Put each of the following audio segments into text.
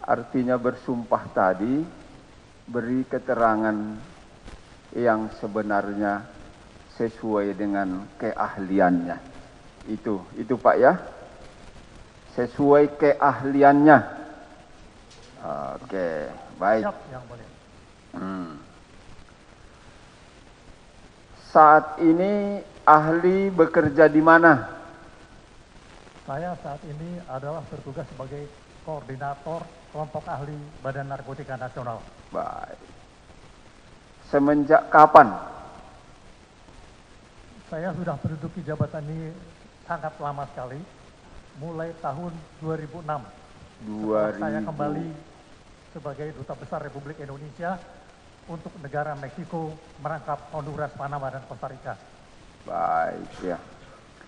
Artinya bersumpah tadi beri keterangan yang sebenarnya sesuai dengan keahliannya. Itu Pak ya. Sesuai keahliannya. Oke, baik. Siap, Yang Mulia. Saat ini ahli bekerja di mana? Saya saat ini adalah bertugas sebagai koordinator kelompok ahli Badan Narkotika Nasional. Baik. Semenjak kapan? Saya sudah menduduki jabatan ini sangat lama sekali, mulai tahun 2006. Setelah saya kembali sebagai Duta Besar Republik Indonesia untuk negara Meksiko merangkap Honduras, Panama, dan Costa Rica. Baik ya.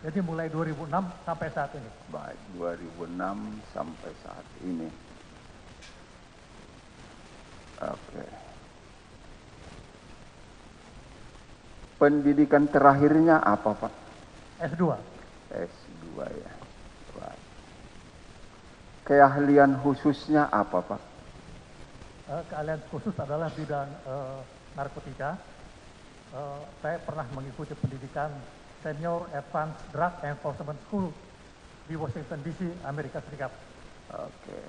Jadi mulai 2006 sampai saat ini. Baik, 2006 sampai saat ini. Oke. Pendidikan terakhirnya apa Pak? S2. S2 ya. Baik. Keahlian khususnya apa Pak? Keahlian khusus adalah bidang narkotika. Saya pernah mengikuti pendidikan Senior Advanced Drug Enforcement School di Washington DC, Amerika Serikat. Oke.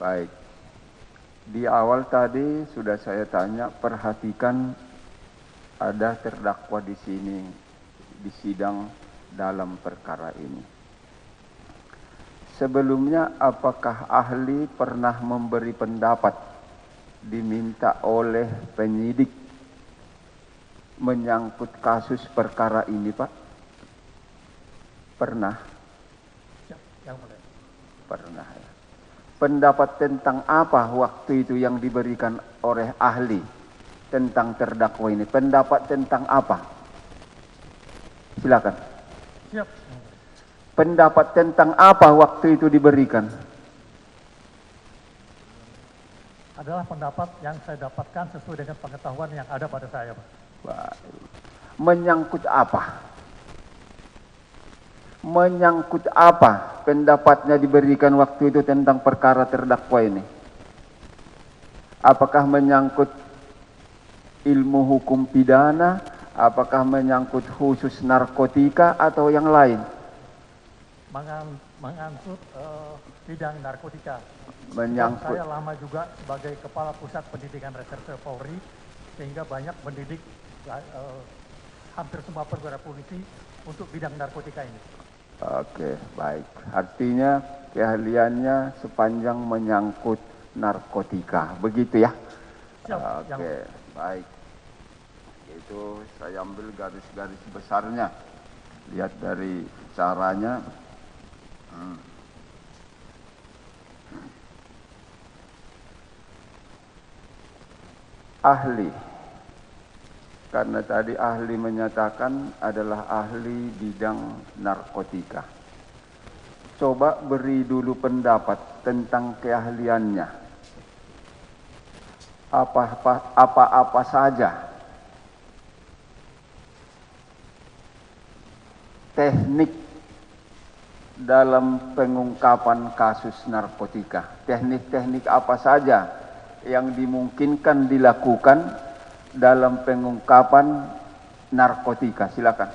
Baik. Di awal tadi sudah saya tanya, perhatikan ada terdakwa di sini di sidang dalam perkara ini. Sebelumnya apakah ahli pernah memberi pendapat diminta oleh penyidik menyangkut kasus perkara ini Pak? Pernah? Siap, Yang Mulia. Pernah ya. Pendapat tentang apa waktu itu yang diberikan oleh ahli tentang terdakwa ini? Pendapat tentang apa? Silakan. Siap. Pendapat tentang apa waktu itu diberikan? Adalah pendapat yang saya dapatkan sesuai dengan pengetahuan yang ada pada saya, Pak. Baik. Menyangkut apa? Menyangkut apa pendapatnya diberikan waktu itu tentang perkara terdakwa ini? Apakah menyangkut ilmu hukum pidana? Apakah menyangkut khusus narkotika atau yang lain? Mengangkut bidang narkotika. Menyangkut. Saya lama juga sebagai Kepala Pusat Pendidikan Reserse Polri, sehingga banyak mendidik hampir semua perwira polisi untuk bidang narkotika ini. Oke, baik. Artinya keahliannya sepanjang menyangkut narkotika, begitu ya? Siap, Oke, baik. Itu saya ambil garis-garis besarnya. Lihat dari caranya. Ahli. Karena tadi ahli menyatakan adalah ahli bidang narkotika. Coba beri dulu pendapat tentang keahliannya. Apa-apa saja teknik dalam pengungkapan kasus narkotika. Teknik-teknik apa saja yang dimungkinkan dilakukan dalam pengungkapan narkotika? Silakan.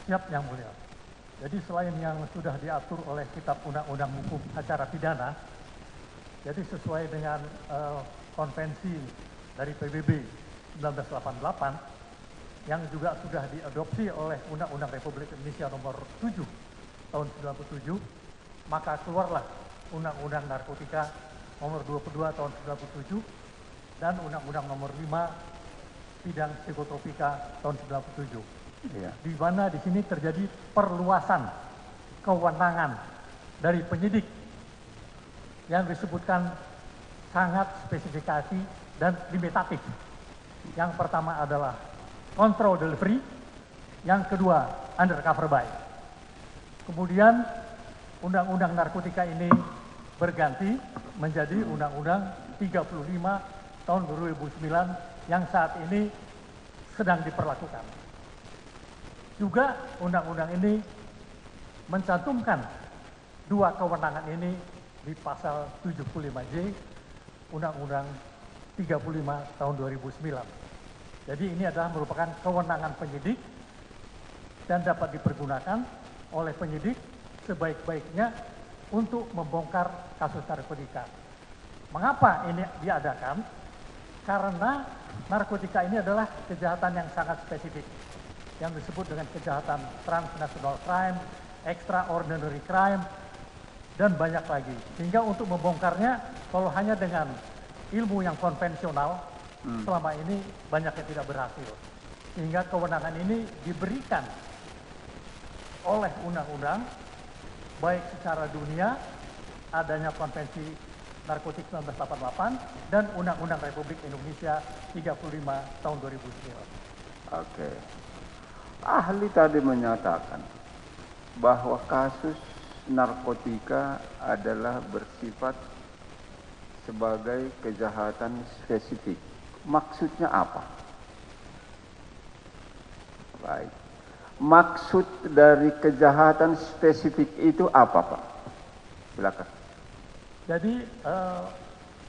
Siap, Yang Mulia. Jadi selain yang sudah diatur oleh Kitab Undang-Undang Hukum Acara Pidana, jadi sesuai dengan konvensi dari PBB 1988 yang juga sudah diadopsi oleh Undang-Undang Republik Indonesia nomor 7 tahun 97, maka keluarlah Undang-Undang Narkotika nomor 22 tahun 97 dan Undang-Undang nomor 5 bidang psikotropika tahun 97. Ya. Di mana di sini terjadi perluasan kewenangan dari penyidik yang disebutkan sangat spesifikasi dan limitatif. Yang pertama adalah control delivery, yang kedua undercover buy. Kemudian Undang-Undang Narkotika ini berganti menjadi Undang-Undang 35 tahun 2009 yang saat ini sedang diperlakukan. Juga Undang-Undang ini mencantumkan dua kewenangan ini di pasal 75J Undang-Undang 35 tahun 2009. Jadi ini adalah merupakan kewenangan penyidik dan dapat dipergunakan oleh penyidik sebaik-baiknya untuk membongkar kasus narkotika. Mengapa ini diadakan? Karena narkotika ini adalah kejahatan yang sangat spesifik, yang disebut dengan kejahatan transnational crime, extraordinary crime, dan banyak lagi. Sehingga untuk membongkarnya, kalau hanya dengan ilmu yang konvensional, selama ini banyak yang tidak berhasil. Sehingga kewenangan ini diberikan oleh undang-undang, baik secara dunia, adanya konvensi narkotik 1988, dan Undang-Undang Republik Indonesia 35 tahun 2009. Oke. Ahli tadi menyatakan bahwa kasus narkotika adalah bersifat sebagai kejahatan spesifik. Maksudnya apa? Baik. Maksud dari kejahatan spesifik itu apa, Pak? Silakan. Jadi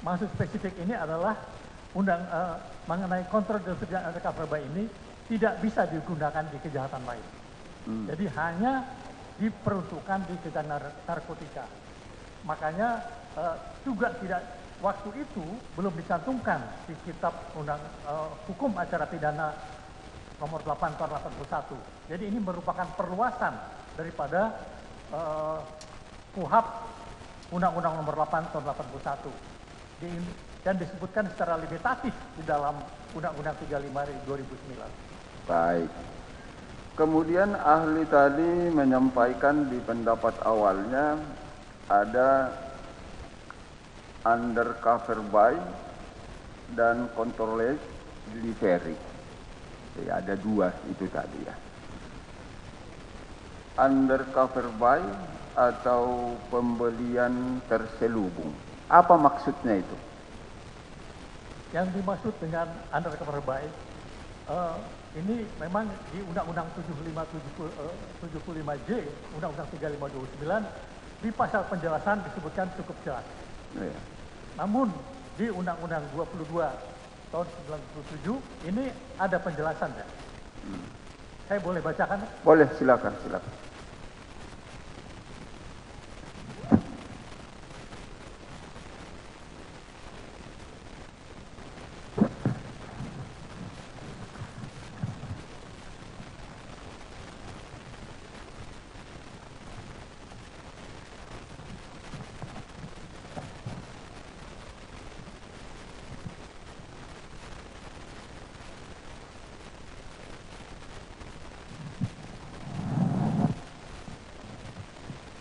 maksud spesifik ini adalah mengenai kontrol dan undercover ini tidak bisa digunakan di kejahatan lain. Jadi hanya diperuntukkan di kejahatan narkotika. Makanya juga tidak, waktu itu belum dicantumkan di kitab hukum acara pidana nomor 8 tahun 81. Jadi ini merupakan perluasan daripada KUHP Undang-Undang nomor 8 tahun 81. Dan disebutkan secara limitatif di dalam Undang-Undang 35 2009. Baik. Kemudian ahli tadi menyampaikan di pendapat awalnya ada undercover buy dan controlled delivery. Ya, ada dua itu tadi ya. Undercover buy atau pembelian terselubung. Apa maksudnya itu? Yang dimaksud dengan undercover buy ini memang di Undang-Undang 75J, Undang-Undang 35 2009, di pasal penjelasan disebutkan cukup jelas. Ya. Namun di Undang-Undang 22 tahun 97 ini ada penjelasannya. Saya boleh bacakan? Boleh, silakan, silakan.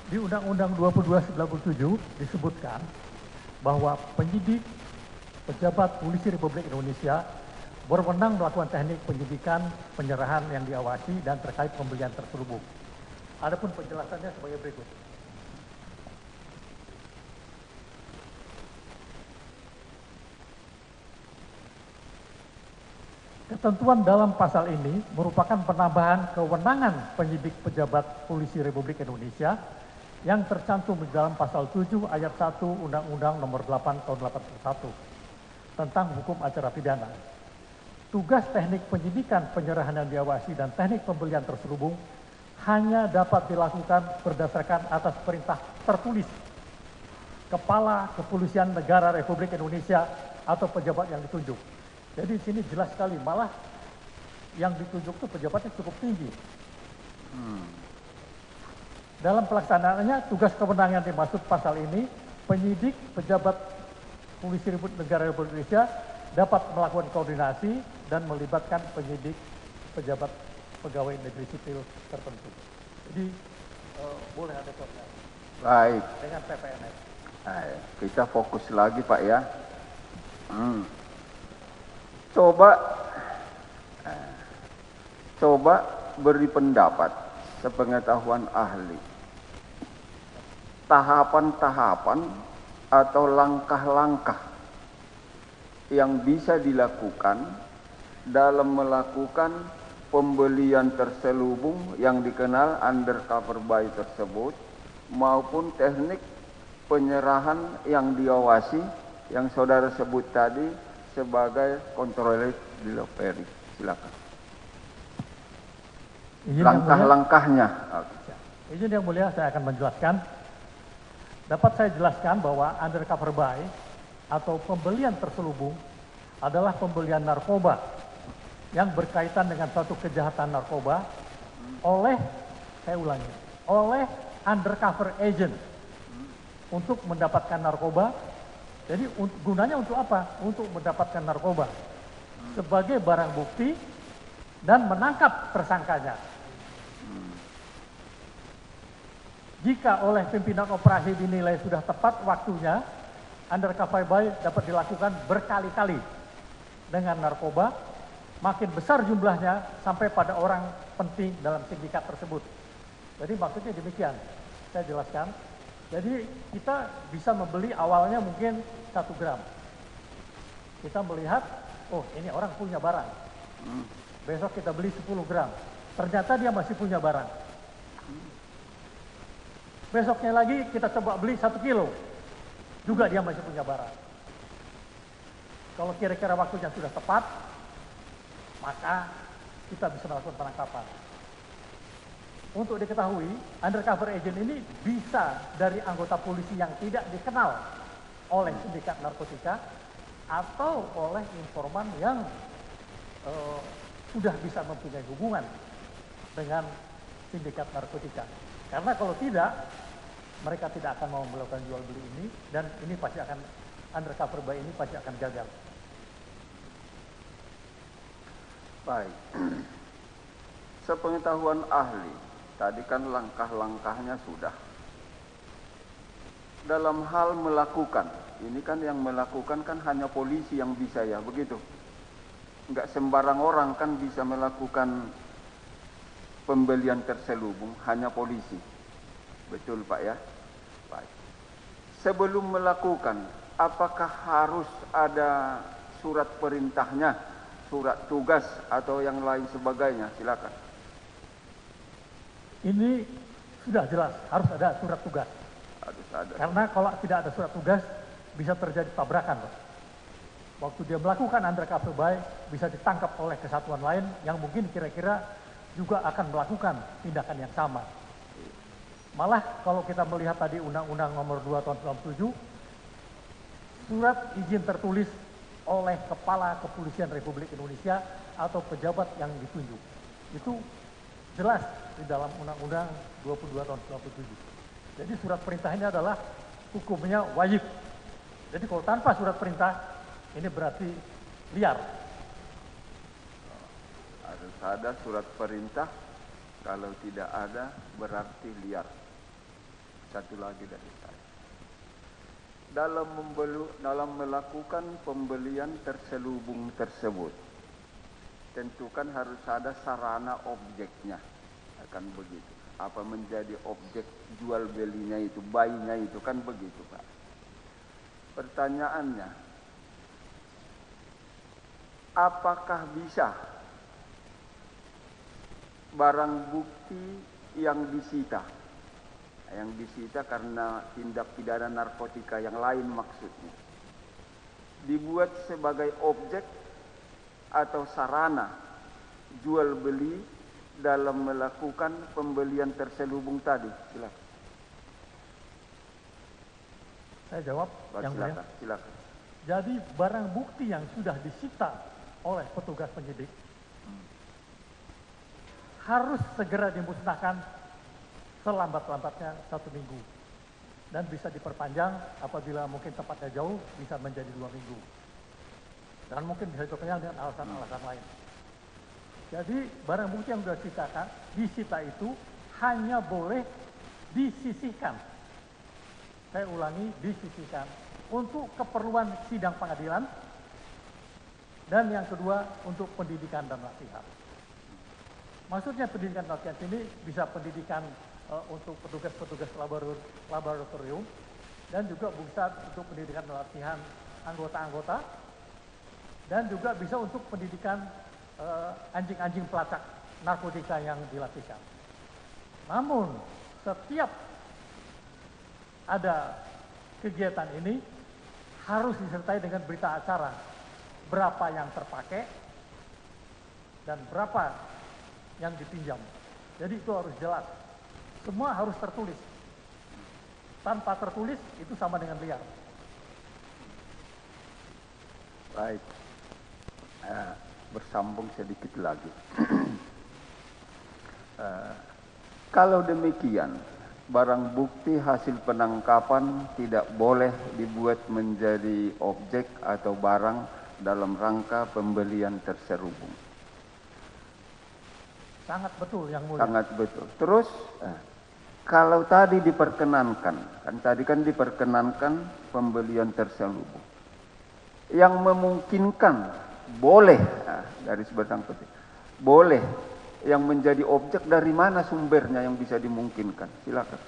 Di Undang-Undang 2297 disebutkan bahwa penyidik, pejabat polisi Republik Indonesia berwenang melakukan teknik penyidikan, penyerahan yang diawasi dan terkait pembelian terselubung. Adapun penjelasannya sebagai berikut. Ketentuan dalam pasal ini merupakan penambahan kewenangan penyidik pejabat polisi Republik Indonesia yang tercantum di dalam pasal 7 ayat 1 Undang-Undang nomor 8 tahun 81 tentang hukum acara pidana. Tugas teknik penyidikan, penyerahan yang diawasi dan teknik pembelian terselubung hanya dapat dilakukan berdasarkan atas perintah tertulis Kepala Kepolisian Negara Republik Indonesia atau pejabat yang ditunjuk. Jadi di sini jelas sekali, malah yang ditunjuk itu pejabatnya cukup tinggi. Dalam pelaksanaannya, tugas kewenangan yang dimaksud pasal ini, penyidik pejabat polisi negara Republik Indonesia dapat melakukan koordinasi dan melibatkan penyidik pejabat pegawai negeri sipil tertentu. Jadi boleh ada contohnya. Baik. Dengan PPNS. Nah, kita fokus lagi Pak ya. Coba beri pendapat sepengetahuan ahli. Tahapan-tahapan atau langkah-langkah yang bisa dilakukan dalam melakukan pembelian terselubung yang dikenal undercover buy tersebut maupun teknik penyerahan yang diawasi yang saudara sebut tadi sebagai controlled delivery. Silakan. Langkah-langkahnya. Izin yang mulia, saya akan menjelaskan. Dapat saya jelaskan bahwa undercover buy atau pembelian terselubung adalah pembelian narkoba yang berkaitan dengan suatu kejahatan narkoba oleh, saya ulangi, oleh undercover agent untuk mendapatkan narkoba. Jadi gunanya untuk apa? Untuk mendapatkan narkoba sebagai barang bukti dan menangkap tersangkanya. Jika oleh pimpinan operasi dinilai sudah tepat waktunya, undercover buy dapat dilakukan berkali-kali dengan narkoba, makin besar jumlahnya sampai pada orang penting dalam sindikat tersebut. Jadi maksudnya demikian, saya jelaskan. Jadi kita bisa membeli awalnya mungkin 1 gram. Kita melihat, oh ini orang punya barang. Besok kita beli 10 gram. Ternyata dia masih punya barang. Besoknya lagi kita coba beli 1 kilo. Juga dia masih punya barang. Kalau kira-kira waktunya sudah tepat, maka kita bisa melakukan penangkapan. Untuk diketahui, undercover agent ini bisa dari anggota polisi yang tidak dikenal oleh sindikat narkotika atau oleh informan yang sudah bisa mempunyai hubungan dengan sindikat narkotika. Karena kalau tidak, mereka tidak akan mau melakukan jual beli ini, dan ini pasti akan, undercover buy ini pasti akan gagal. Baik. Sepengetahuan ahli, tadi kan langkah-langkahnya sudah. Dalam hal melakukan, ini kan yang melakukan kan hanya polisi yang bisa ya, begitu. Enggak sembarang orang kan bisa melakukan pembelian terselubung, hanya polisi. Betul Pak ya? Baik. Sebelum melakukan, apakah harus ada surat perintahnya, surat tugas atau yang lain sebagainya? Silakan. Ini sudah jelas, harus ada surat tugas. Harus ada. Karena kalau tidak ada surat tugas, bisa terjadi tabrakan. Waktu dia melakukan undercover buy, bisa ditangkap oleh kesatuan lain yang mungkin kira-kira juga akan melakukan tindakan yang sama. Malah kalau kita melihat tadi Undang-Undang Nomor 2 Tahun 97, surat izin tertulis oleh Kepala Kepolisian Republik Indonesia atau pejabat yang ditunjuk. Itu jelas di dalam Undang-Undang 22 Tahun 97. Jadi surat perintah ini adalah hukumnya wajib. Jadi kalau tanpa surat perintah, ini berarti liar. Harus ada surat perintah, kalau tidak ada berarti liar. Satu lagi dari saya. Dalam melakukan pembelian terselubung tersebut, tentukan harus ada sarana objeknya. Akan begitu. Apa menjadi objek jual belinya itu, buy-nya itu, kan begitu Pak. Pertanyaannya, apakah bisa barang bukti yang disita karena tindak pidana narkotika yang lain maksudnya, dibuat sebagai objek atau sarana jual beli dalam melakukan pembelian terselubung tadi? Silakan. Saya jawab yang mulia. Silakan. Jadi barang bukti yang sudah disita oleh petugas penyidik harus segera dimusnahkan selambat-lambatnya 1 minggu. Dan bisa diperpanjang apabila mungkin tempatnya jauh, bisa menjadi 2 minggu. Dan mungkin bisa diperpanjang dengan alasan-alasan lain. Jadi barang bukti yang sudah disita itu hanya boleh disisihkan. Saya ulangi, disisihkan untuk keperluan sidang pengadilan, dan yang kedua untuk pendidikan dan latihan. Maksudnya pendidikan dan latihan ini bisa pendidikan untuk petugas-petugas laboratorium, dan juga bisa untuk pendidikan dan latihan anggota-anggota, dan juga bisa untuk pendidikan anjing-anjing pelacak narkotika yang dilatihkan. Namun setiap ada kegiatan ini harus disertai dengan berita acara. Berapa yang terpakai dan berapa yang dipinjam. Jadi itu harus jelas. Semua harus tertulis. Tanpa tertulis itu sama dengan liar. Baik. Bersambung sedikit lagi. Kalau demikian, barang bukti hasil penangkapan tidak boleh dibuat menjadi objek atau barang dalam rangka pembelian terselubung. Sangat betul yang mulia. Sangat betul. Terus, kalau tadi diperkenankan, kan diperkenankan pembelian terselubung. Yang memungkinkan boleh, garis benang putih, boleh. Yang menjadi objek dari mana sumbernya yang bisa dimungkinkan? Silakan.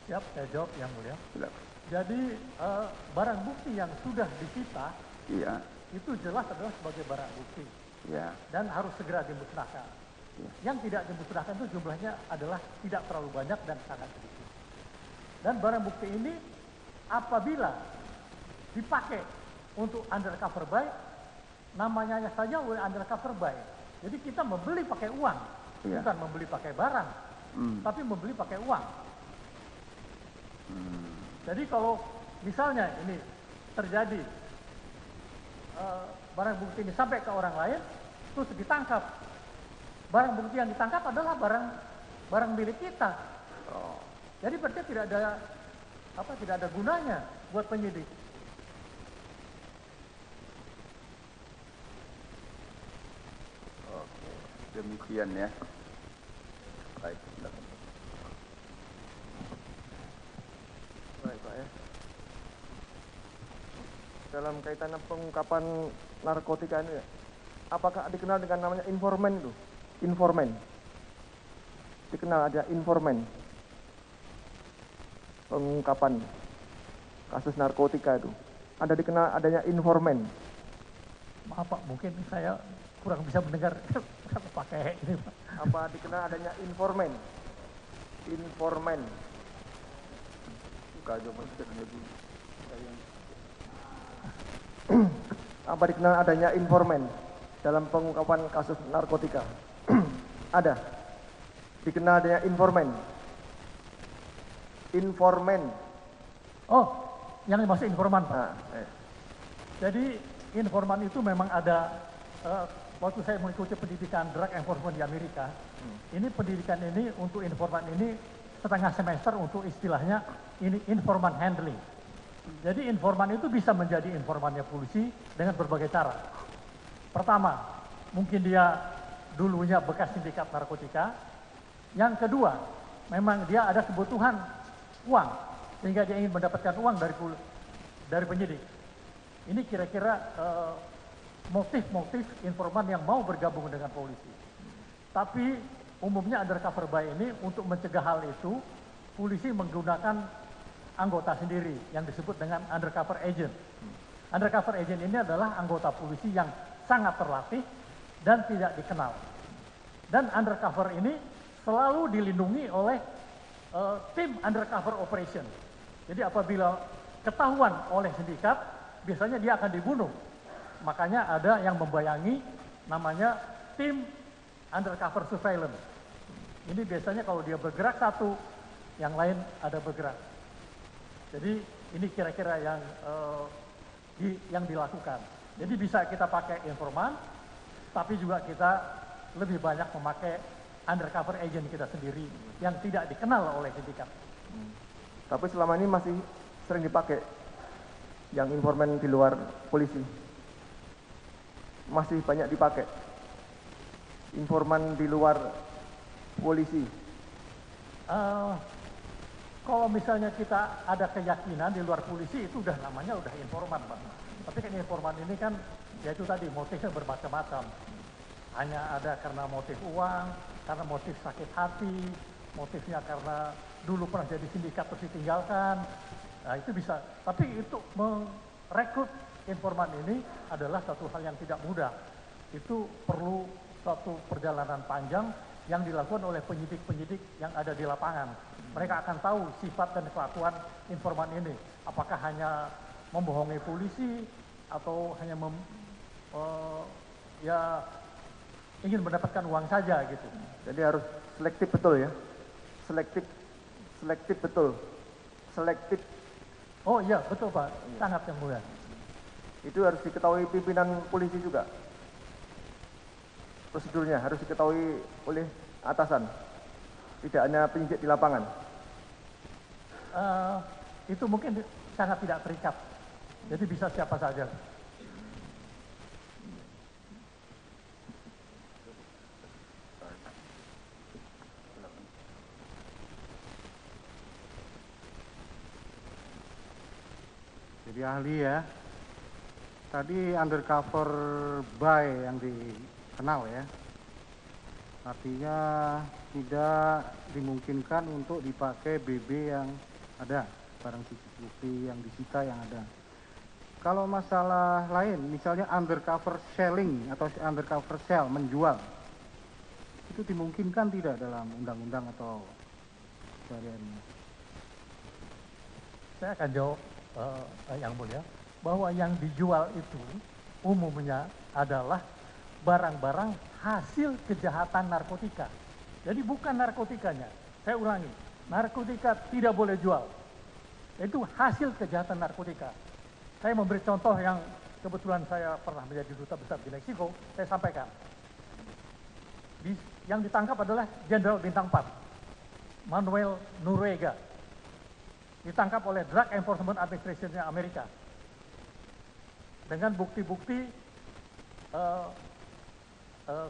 Siap, saya jawab yang mulia. Silakan. Jadi barang bukti yang sudah disita, Iya. itu jelas adalah sebagai barang bukti. Ya. Dan harus segera dimusnahkan. Ya. Yang tidak dimusnahkan itu jumlahnya adalah tidak terlalu banyak dan sangat sedikit. Dan barang bukti ini apabila dipakai untuk undercover buy, namanya saja undercover buy. Jadi kita membeli pakai uang, Ya. bukan membeli pakai barang, tapi membeli pakai uang. Jadi kalau misalnya ini terjadi barang bukti ini sampai ke orang lain, terus ditangkap. Barang bukti yang ditangkap adalah barang milik kita. Jadi berarti tidak ada gunanya buat penyidik. Oke, demikian ya. Baik. Baik, Pak ya. Dalam kaitan pengungkapan narkotika ini, apakah dikenal dengan namanya informan itu? Informan. Dikenal ada informan. Pengungkapan kasus narkotika itu. Ada dikenal adanya informan. Maaf Pak, mungkin saya kurang bisa mendengar pakai ini Pak. Apa dikenal adanya informan? Informan. Apa dikenal adanya informan dalam pengungkapan kasus narkotika? Ada. Dikenal adanya informan. Informan. Oh, yang dimaksud informan Pak. Nah, Jadi informan itu memang ada, waktu saya mengikuti pendidikan drug enforcement di Amerika, ini pendidikan ini untuk informan ini setengah semester untuk istilahnya ini informan handling. Jadi informan itu bisa menjadi informannya polisi dengan berbagai cara. Pertama, mungkin dia dulunya bekas sindikat narkotika. Yang kedua, memang dia ada kebutuhan uang, sehingga dia ingin mendapatkan uang dari penyidik. Ini kira-kira motif-motif informan yang mau bergabung dengan polisi. Tapi umumnya undercover buy ini untuk mencegah hal itu, polisi menggunakan anggota sendiri yang disebut dengan undercover agent. Undercover agent ini adalah anggota polisi yang sangat terlatih dan tidak dikenal. Dan undercover ini selalu dilindungi oleh tim undercover operation. Jadi apabila ketahuan oleh sindikat, biasanya dia akan dibunuh. Makanya ada yang membayangi namanya tim undercover surveillance. Ini biasanya kalau dia bergerak satu, yang lain ada bergerak. Jadi ini kira-kira yang dilakukan. Jadi bisa kita pakai informan, tapi juga kita lebih banyak memakai undercover agent kita sendiri yang tidak dikenal oleh sindikat. tapi selama ini masih sering dipakai yang informan di luar polisi. Masih banyak dipakai. Informan di luar polisi. Kalau misalnya kita ada keyakinan di luar polisi itu udah namanya udah informan, Pak. Tapi kan informan ini kan ya itu tadi motifnya bermacam-macam. Hanya ada karena motif uang, karena motif sakit hati, motifnya karena dulu pernah jadi sindikat terus ditinggalkan. Nah itu bisa. Tapi itu merekrut informan ini adalah satu hal yang tidak mudah. Itu perlu suatu perjalanan panjang yang dilakukan oleh penyidik-penyidik yang ada di lapangan. Mereka akan tahu sifat dan kelakuan informan ini. Apakah hanya membohongi polisi atau hanya ya ingin mendapatkan uang saja gitu. Jadi harus selektif betul ya. Selektif betul. Selektif. Oh iya, betul Pak. Sangat yang mulia. Itu harus diketahui pimpinan polisi juga. Prosedurnya harus diketahui oleh atasan. Tidak hanya penyidik di lapangan. Itu mungkin sangat tidak terikat. Jadi bisa siapa saja. Jadi ahli ya. Tadi undercover buy yang dikenal ya. Artinya tidak dimungkinkan untuk dipakai BB yang ada, barang bukti yang disita yang ada. Kalau masalah lain, misalnya undercover selling atau undercover sell, menjual, itu dimungkinkan tidak dalam undang-undang atau variannya? Saya akan jawab yang mulia, bahwa yang dijual itu umumnya adalah barang-barang hasil kejahatan narkotika. Jadi bukan narkotikanya. Saya ulangi, narkotika tidak boleh jual. Itu hasil kejahatan narkotika. Saya memberi contoh yang kebetulan saya pernah menjadi duta besar di Meksiko, saya sampaikan. Yang ditangkap adalah Jenderal Bintang 4, Manuel Noriega. Ditangkap oleh Drug Enforcement Administration-nya Amerika. Dengan bukti-bukti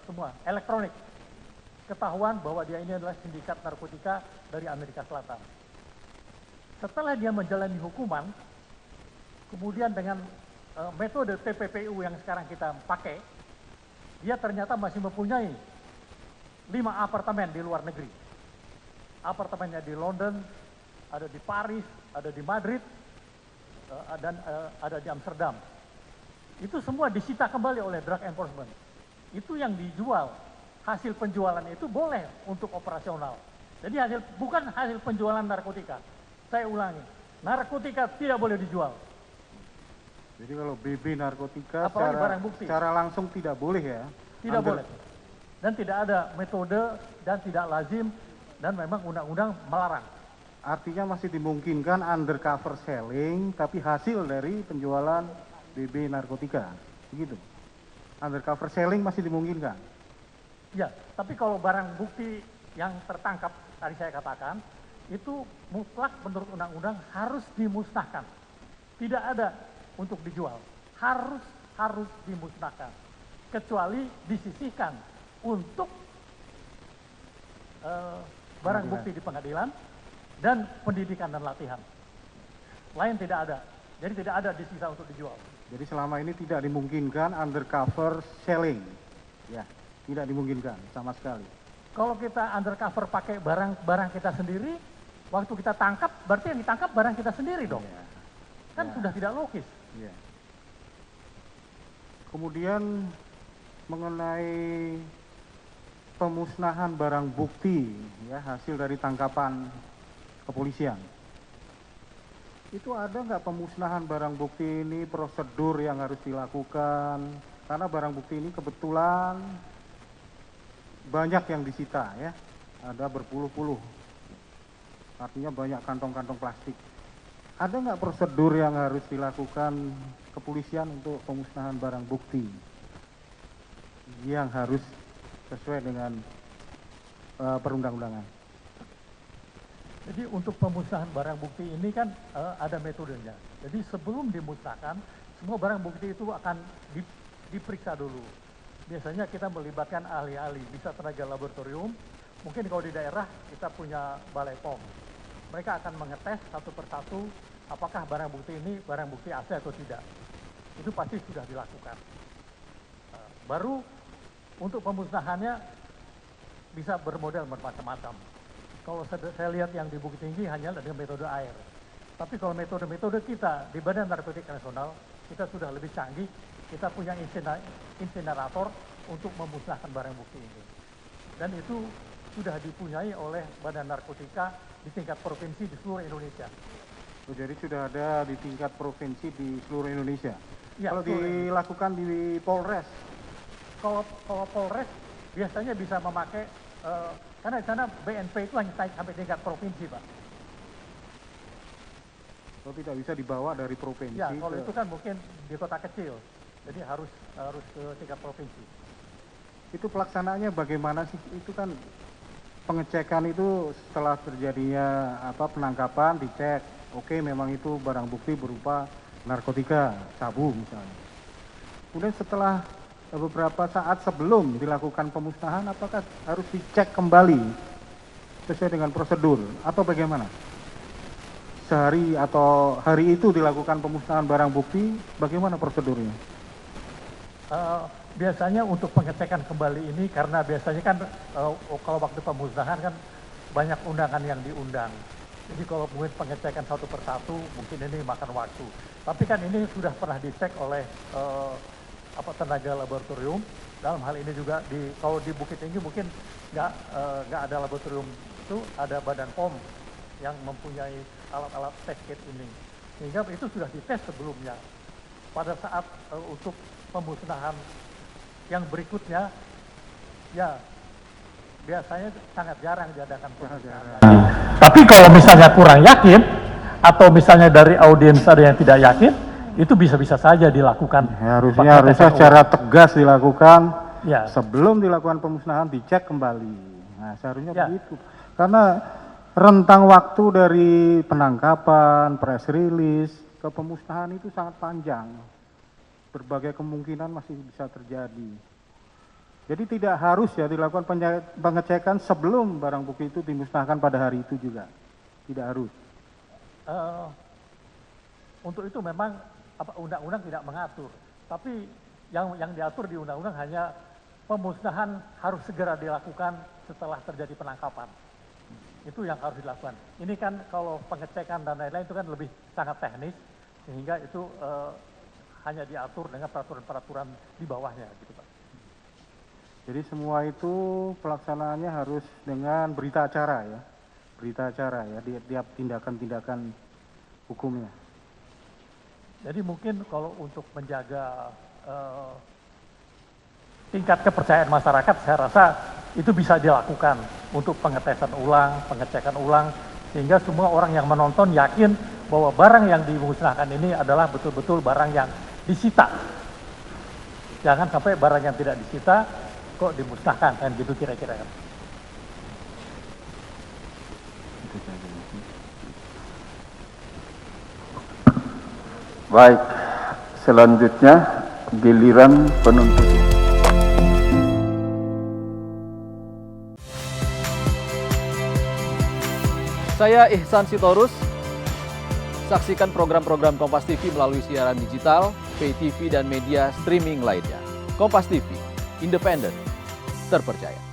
semua elektronik. Ketahuan bahwa dia ini adalah sindikat narkotika dari Amerika Selatan. Setelah dia menjalani hukuman, kemudian dengan metode TPPU yang sekarang kita pakai, dia ternyata masih mempunyai 5 apartemen di luar negeri. Apartemennya di London, ada di Paris, ada di Madrid, dan ada di Amsterdam. Itu semua disita kembali oleh Drug Enforcement. Itu yang dijual, hasil penjualan itu boleh untuk operasional. Jadi bukan hasil penjualan narkotika. Saya ulangi, narkotika tidak boleh dijual. Jadi kalau BB narkotika apalagi barang bukti, secara langsung tidak boleh ya? Tidak boleh. Dan tidak ada metode dan tidak lazim dan memang undang-undang melarang. Artinya masih dimungkinkan undercover selling, tapi hasil dari penjualan BB narkotika, begitu? Undercover selling masih dimungkinkan? Ya, tapi kalau barang bukti yang tertangkap, tadi saya katakan, itu mutlak menurut undang-undang harus dimusnahkan. Tidak ada untuk dijual, harus dimusnahkan. Kecuali disisihkan untuk barang bukti di pengadilan, dan pendidikan dan latihan. Lain tidak ada. Jadi tidak ada disisa untuk dijual. Jadi selama ini tidak dimungkinkan undercover selling. Ya, tidak dimungkinkan sama sekali. Kalau kita undercover pakai barang kita sendiri, waktu kita tangkap, berarti yang ditangkap barang kita sendiri dong. Ya. Kan sudah tidak logis. Ya. Kemudian mengenai pemusnahan barang bukti, ya, hasil dari tangkapan kepolisian. Itu ada nggak pemusnahan barang bukti ini, prosedur yang harus dilakukan? Karena barang bukti ini kebetulan banyak yang disita ya, ada berpuluh-puluh. Artinya banyak kantong-kantong plastik. Ada nggak prosedur yang harus dilakukan kepolisian untuk pemusnahan barang bukti yang harus sesuai dengan perundang-undangan? Jadi untuk pemusnahan barang bukti ini kan ada metodenya. Jadi sebelum dimusnahkan, semua barang bukti itu akan diperiksa dulu. Biasanya kita melibatkan ahli-ahli, bisa tenaga laboratorium. Mungkin kalau di daerah kita punya balai POM. Mereka akan mengetes satu persatu apakah barang bukti ini barang bukti asli atau tidak. Itu pasti sudah dilakukan. Baru untuk pemusnahannya bisa bermodel bermacam-macam. Kalau saya lihat yang di Bukit Tinggi hanya dengan metode air. Tapi kalau metode-metode kita di Badan Narkotika Nasional, kita sudah lebih canggih. Kita punya insinerator untuk memusnahkan barang bukti ini. Dan itu sudah dipunyai oleh Badan Narkotika di tingkat provinsi di seluruh Indonesia. Oh, jadi sudah ada di tingkat provinsi di seluruh Indonesia. Ya, kalau dilakukan di Polres? Kalau Polres biasanya bisa memakai, karena di sana BNP itu hanya sampai tingkat provinsi, Pak. Kalau tidak bisa dibawa dari provinsi? Ya, kalau itu kan mungkin di kota kecil, jadi harus ke tingkat provinsi. Itu pelaksanaannya bagaimana sih? Itu kan pengecekan itu setelah terjadinya penangkapan dicek, oke memang itu barang bukti berupa narkotika, sabu misalnya. Kemudian setelah beberapa saat sebelum dilakukan pemusnahan, apakah harus dicek kembali sesuai dengan prosedur atau bagaimana? Sehari atau hari itu dilakukan pemusnahan barang bukti, bagaimana prosedurnya? Biasanya untuk pengecekan kembali ini karena biasanya kan kalau waktu pemusnahan kan banyak undangan yang diundang. Jadi kalau mungkin pengecekan satu persatu mungkin ini makan waktu. Tapi kan ini sudah pernah dicek oleh tenaga laboratorium. Dalam hal ini juga kalau di Bukit Tinggi mungkin nggak ada laboratorium, itu ada Badan POM yang mempunyai alat-alat test kit ini. Sehingga itu sudah dites sebelumnya. Pada saat untuk pemusnahan yang berikutnya, ya biasanya sangat jarang diadakan pemusnahan. Tapi kalau misalnya kurang yakin, atau misalnya dari audiens ada yang tidak yakin, itu bisa-bisa saja dilakukan. Harusnya secara tegas dilakukan, ya. Sebelum dilakukan pemusnahan dicek kembali. Nah, seharusnya begitu. Karena rentang waktu dari penangkapan, press release, ke pemusnahan itu sangat panjang. Berbagai kemungkinan masih bisa terjadi. Jadi tidak harus ya dilakukan pengecekan sebelum barang bukti itu dimusnahkan pada hari itu juga. Tidak harus. Untuk itu memang undang-undang tidak mengatur. Tapi yang diatur di undang-undang hanya pemusnahan harus segera dilakukan setelah terjadi penangkapan. Itu yang harus dilakukan. Ini kan kalau pengecekan dan lain-lain itu kan lebih sangat teknis, sehingga itu hanya diatur dengan peraturan-peraturan di bawahnya, gitu Pak. Jadi semua itu pelaksanaannya harus dengan berita acara ya, di tiap tindakan-tindakan hukumnya. Jadi mungkin kalau untuk menjaga tingkat kepercayaan masyarakat, saya rasa itu bisa dilakukan untuk pengecekan ulang, sehingga semua orang yang menonton yakin bahwa barang yang dimusnahkan ini adalah betul-betul barang yang disita. Jangan sampai barang yang tidak disita kok dimusnahkan, kan gitu kira-kira. Baik, selanjutnya giliran penuntut. Saya Ihsan Sitorus. Saksikan program-program Kompas TV melalui siaran digital, pay TV, dan media streaming lainnya. Kompas TV, independen, terpercaya.